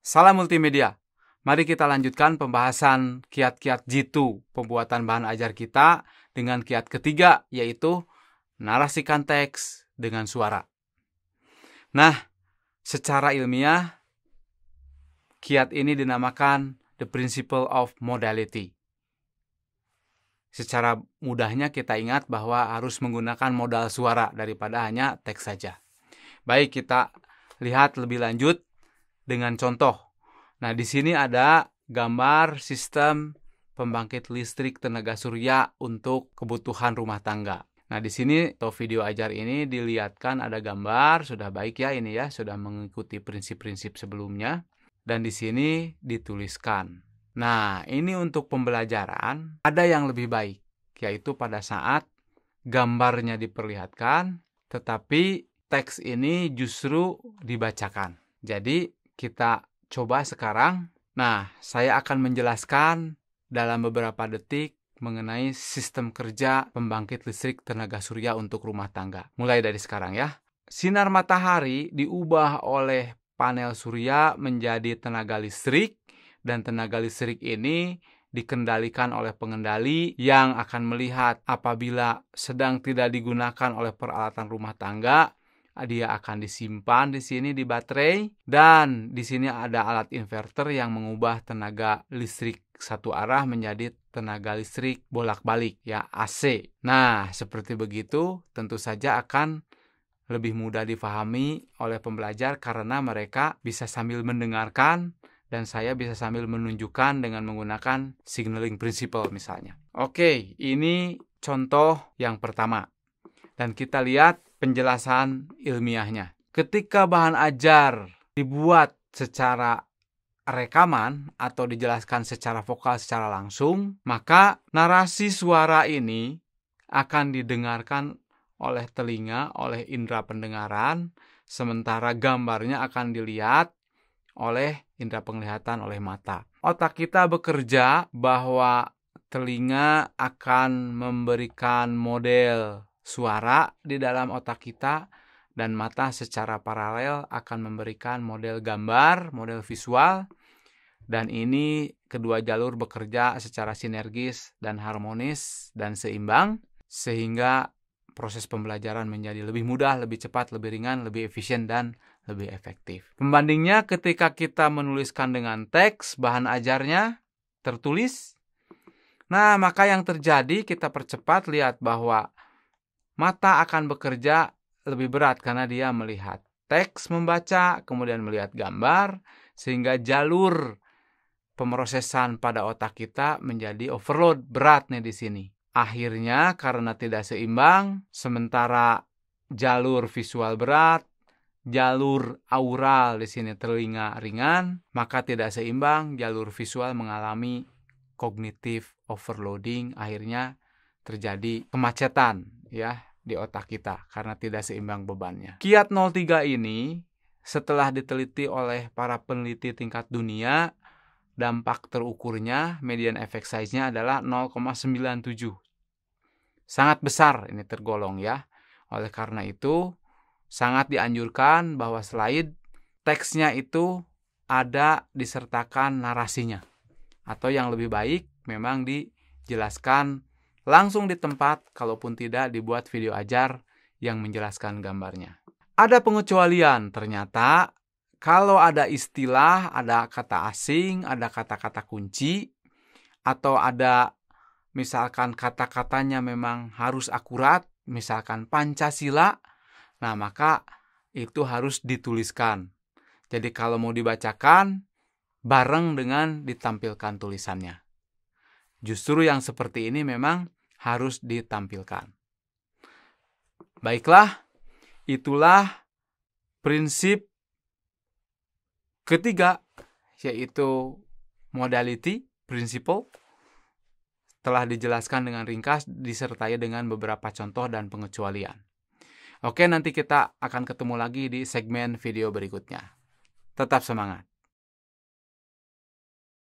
Salam multimedia. Mari kita lanjutkan pembahasan kiat-kiat jitu pembuatan bahan ajar kita dengan kiat ketiga, yaitu narasikan teks dengan suara. Nah, secara ilmiah, kiat ini dinamakan the principle of modality. Secara mudahnya kita ingat bahwa harus menggunakan modal suara daripada hanya teks saja. Baik, kita lihat lebih lanjut dengan contoh. Nah, di sini ada gambar sistem pembangkit listrik tenaga surya untuk kebutuhan rumah tangga. Nah, di sini atau video ajar ini dilihatkan ada gambar, sudah baik ya ini ya, sudah mengikuti prinsip-prinsip sebelumnya. Dan di sini dituliskan. Nah, ini untuk pembelajaran ada yang lebih baik, yaitu pada saat gambarnya diperlihatkan, tetapi teks ini justru dibacakan. Jadi, kita coba sekarang. Nah, saya akan menjelaskan dalam beberapa detik mengenai sistem kerja pembangkit listrik tenaga surya untuk rumah tangga. Mulai dari sekarang ya. Sinar matahari diubah oleh panel surya menjadi tenaga listrik, dan tenaga listrik ini dikendalikan oleh pengendali yang akan melihat apabila sedang tidak digunakan oleh peralatan rumah tangga. Dia akan disimpan di sini di baterai, dan di sini ada alat inverter yang mengubah tenaga listrik satu arah menjadi tenaga listrik bolak-balik ya, AC. Nah, seperti begitu tentu saja akan lebih mudah difahami oleh pembelajar karena mereka bisa sambil mendengarkan dan saya bisa sambil menunjukkan dengan menggunakan signaling principle misalnya. Oke, ini contoh yang pertama. Dan kita lihat penjelasan ilmiahnya. Ketika bahan ajar dibuat secara rekaman atau dijelaskan secara vokal secara langsung, maka narasi suara ini akan didengarkan oleh telinga, oleh indera pendengaran, sementara gambarnya akan dilihat oleh indera penglihatan, oleh mata. Otak kita bekerja bahwa telinga akan memberikan model suara di dalam otak kita, dan mata secara paralel akan memberikan model gambar, model visual, dan ini kedua jalur bekerja secara sinergis dan harmonis dan seimbang, sehingga proses pembelajaran menjadi lebih mudah, lebih cepat, lebih ringan, lebih efisien, dan lebih efektif. Pembandingnya ketika kita menuliskan dengan teks, bahan ajarnya tertulis. Nah, maka yang terjadi kita percepat, lihat bahwa mata akan bekerja lebih berat karena dia melihat teks, membaca, kemudian melihat gambar, sehingga jalur pemrosesan pada otak kita menjadi overload, berat nih di sini. Akhirnya karena tidak seimbang, sementara jalur visual berat, jalur aural di sini telinga ringan, maka tidak seimbang, jalur visual mengalami cognitive overloading, akhirnya terjadi kemacetan ya di otak kita karena tidak seimbang bebannya. Kiat 03 ini setelah diteliti oleh para peneliti tingkat dunia, dampak terukurnya median effect size-nya adalah 0,97. Sangat besar ini tergolong ya. Oleh karena itu sangat dianjurkan bahwa slide teksnya itu ada disertakan narasinya. Atau yang lebih baik memang dijelaskan langsung di tempat, kalaupun tidak dibuat video ajar yang menjelaskan gambarnya. Ada pengecualian, ternyata kalau ada istilah, ada kata asing, ada kata-kata kunci, atau ada misalkan kata-katanya memang harus akurat, misalkan Pancasila, nah maka itu harus dituliskan. Jadi kalau mau dibacakan, bareng dengan ditampilkan tulisannya. Justru yang seperti ini memang harus ditampilkan. Baiklah, itulah prinsip ketiga, yaitu modality, principle. Telah dijelaskan dengan ringkas, disertai dengan beberapa contoh dan pengecualian. Oke, nanti kita akan ketemu lagi di segmen video berikutnya. Tetap semangat.